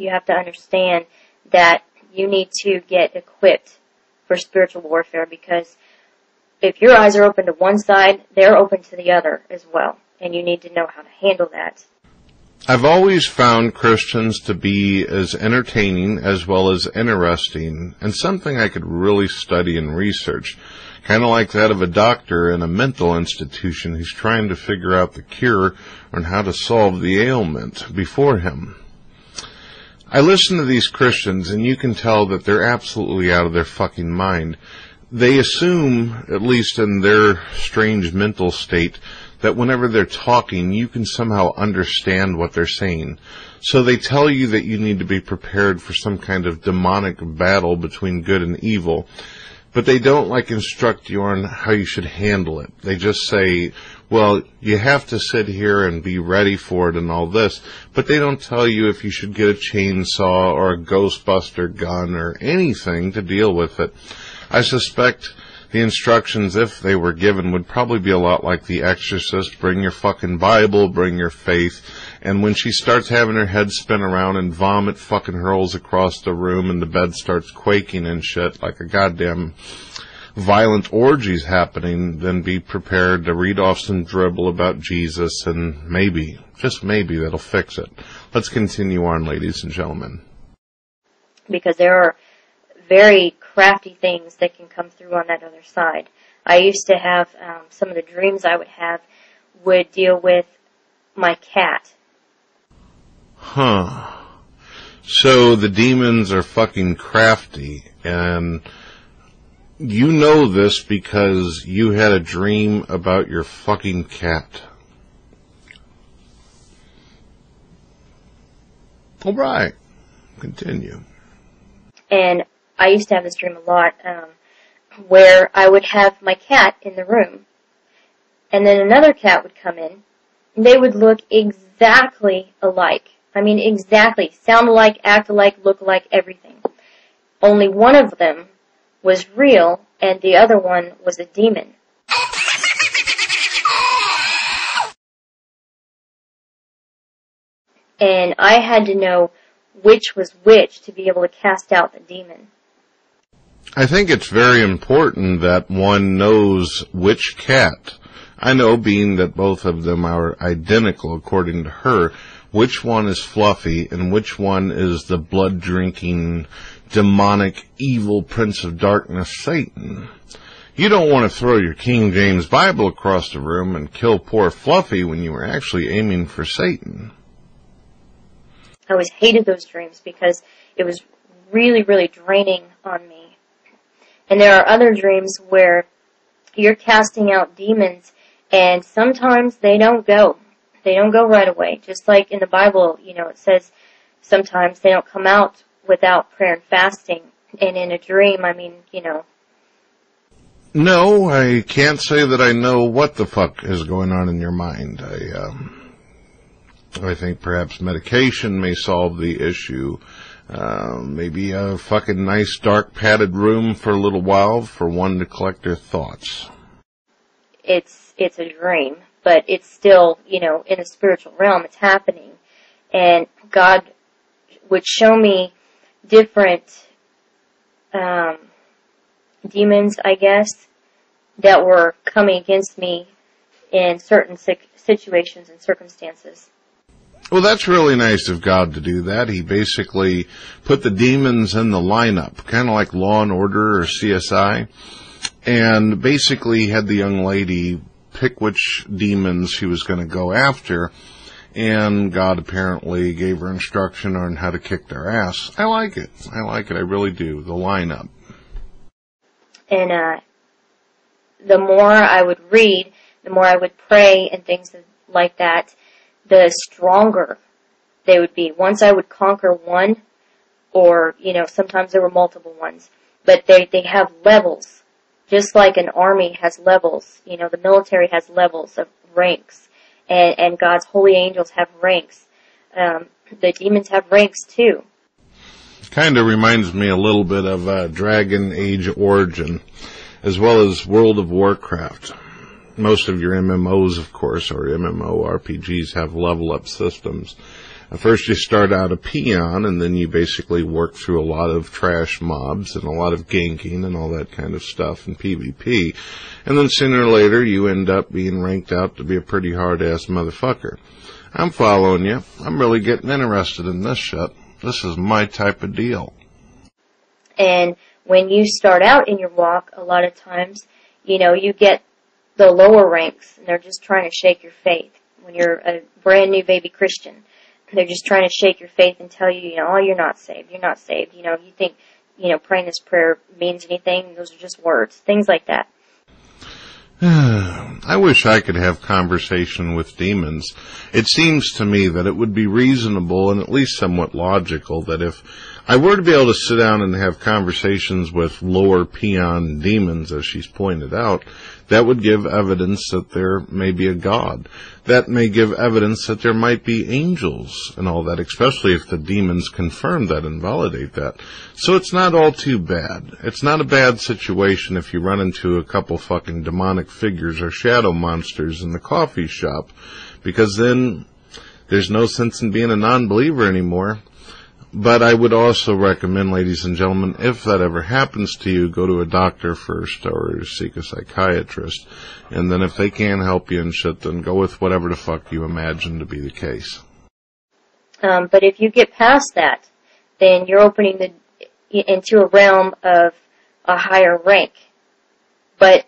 You have to understand that you need to get equipped for spiritual warfare, because if your eyes are open to one side, they're open to the other as well. And you need to know how to handle that. I've always found Christians to be as entertaining as well as interesting, and something I could really study and research, kind of like that of a doctor in a mental institution who's trying to figure out the cure on how to solve the ailment before him. I listen to these Christians, and you can tell that they're absolutely out of their fucking mind. They assume, at least in their strange mental state, that whenever they're talking, you can somehow understand what they're saying. So they tell you that you need to be prepared for some kind of demonic battle between good and evil, but they don't instruct you on how you should handle it. They just say, well, you have to sit here and be ready for it and all this, but they don't tell you if you should get a chainsaw or a Ghostbuster gun or anything to deal with it. I suspect the instructions, if they were given, would probably be a lot like The Exorcist. Bring your fucking Bible, bring your faith. And when she starts having her head spin around and vomit fucking hurls across the room and the bed starts quaking and shit like a goddamn violent orgy's happening, then be prepared to read off some dribble about Jesus, and maybe, just maybe, that'll fix it. Let's continue on, ladies and gentlemen. Because there are very crafty things that can come through on that other side. I used to have some of the dreams I would have would deal with my cat. Huh. So the demons are fucking crafty, and you know this because you had a dream about your fucking cat. All right. Continue. And I used to have this dream a lot, where I would have my cat in the room, and then another cat would come in, and they would look exactly alike. I mean, exactly. Sound alike, act alike, look alike, everything. Only one of them was real, and the other one was a demon. And I had to know which was which to be able to cast out the demon. I think it's very important that one knows which cat. I know, being that both of them are identical according to her, which one is Fluffy and which one is the blood-drinking, demonic, evil Prince of Darkness, Satan. You don't want to throw your King James Bible across the room and kill poor Fluffy when you were actually aiming for Satan. I always hated those dreams because it was really, really draining on me. And there are other dreams where you're casting out demons, and sometimes they don't go. They don't go right away. Just like in the Bible, it says sometimes they don't come out without prayer and fasting. And in a dream, No, I can't say that I know what the fuck is going on in your mind. I think perhaps medication may solve the issue. Maybe a fucking nice dark padded room for a little while for one to collect their thoughts. It's a dream, but it's still, in the spiritual realm, it's happening. And God would show me different demons, I guess, that were coming against me in certain situations and circumstances. Well, that's really nice of God to do that. He basically put the demons in the lineup, kind of like Law and Order or CSI, and basically had the young lady pick which demons she was going to go after, and God apparently gave her instruction on how to kick their ass. I like it. I really do. The lineup. And the more I would read, the more I would pray and things like that, the stronger they would be. Once I would conquer one, or, sometimes there were multiple ones, but they have levels. Just like an army has levels, the military has levels of ranks, and God's holy angels have ranks. The demons have ranks too. Kind of reminds me a little bit of Dragon Age Origin, as well as World of Warcraft. Most of your MMOs, of course, or MMORPGs have level-up systems. At first you start out a peon, and then you basically work through a lot of trash mobs and a lot of ganking and all that kind of stuff in PvP. And then sooner or later you end up being ranked out to be a pretty hard-ass motherfucker. I'm following you. I'm really getting interested in this shit. This is my type of deal. And when you start out in your walk, a lot of times, you get the lower ranks, and they're just trying to shake your faith. When you're a brand new baby Christian, they're just trying to shake your faith and tell you, oh, you're not saved, you're not saved. You think, praying this prayer means anything. Those are just words. Things like that. I wish I could have conversation with demons. It seems to me that it would be reasonable and at least somewhat logical that if I were to be able to sit down and have conversations with lower peon demons, as she's pointed out, that would give evidence that there may be a God. That may give evidence that there might be angels and all that, especially if the demons confirm that and validate that. So it's not all too bad. It's not a bad situation if you run into a couple fucking demonic figures or shadow monsters in the coffee shop, because then there's no sense in being a non-believer anymore. But I would also recommend, ladies and gentlemen, if that ever happens to you, go to a doctor first or seek a psychiatrist. And then if they can't help you and shit, then go with whatever the fuck you imagine to be the case. But if you get past that, then you're opening into a realm of a higher rank. But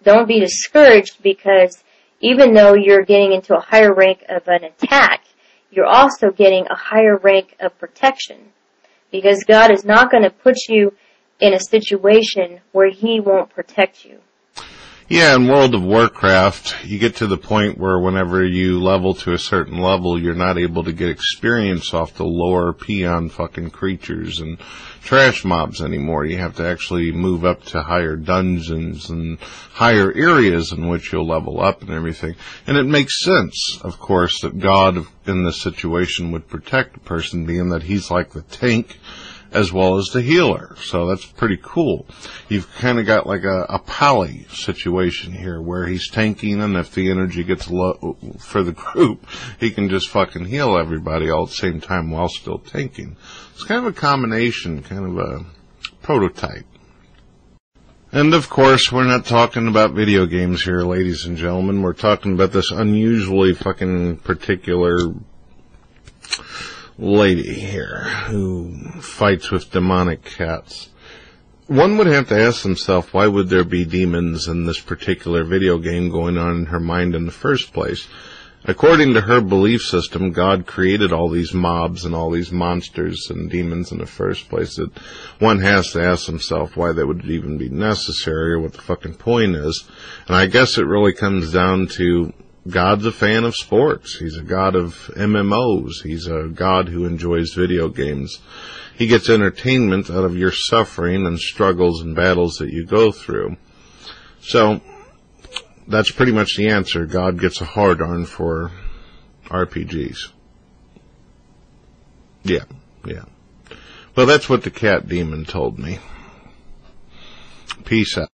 don't be discouraged, because even though you're getting into a higher rank of an attack, you're also getting a higher rank of protection, because God is not going to put you in a situation where He won't protect you. Yeah, in World of Warcraft, you get to the point where whenever you level to a certain level, you're not able to get experience off the lower peon fucking creatures and trash mobs anymore. You have to actually move up to higher dungeons and higher areas in which you'll level up and everything. And it makes sense, of course, that God in this situation would protect the person, being that He's like the tank as well as the healer. So that's pretty cool. You've kind of got like a poly situation here where he's tanking, and if the energy gets low for the group, he can just fucking heal everybody all at the same time while still tanking. It's kind of a combination, kind of a prototype. And of course, we're not talking about video games here, ladies and gentlemen. We're talking about this unusually fucking particular lady here who fights with demonic cats. One would have to ask himself, why would there be demons in this particular video game going on in her mind in the first place? According to her belief system, God created all these mobs and all these monsters and demons in the first place. That one has to ask himself why they would even be necessary or what the fucking point is. And I guess it really comes down to God's a fan of sports. He's a god of MMOs. He's a god who enjoys video games. He gets entertainment out of your suffering and struggles and battles that you go through. So, that's pretty much the answer. God gets a hard-on for RPGs. Yeah. Well, that's what the cat demon told me. Peace out.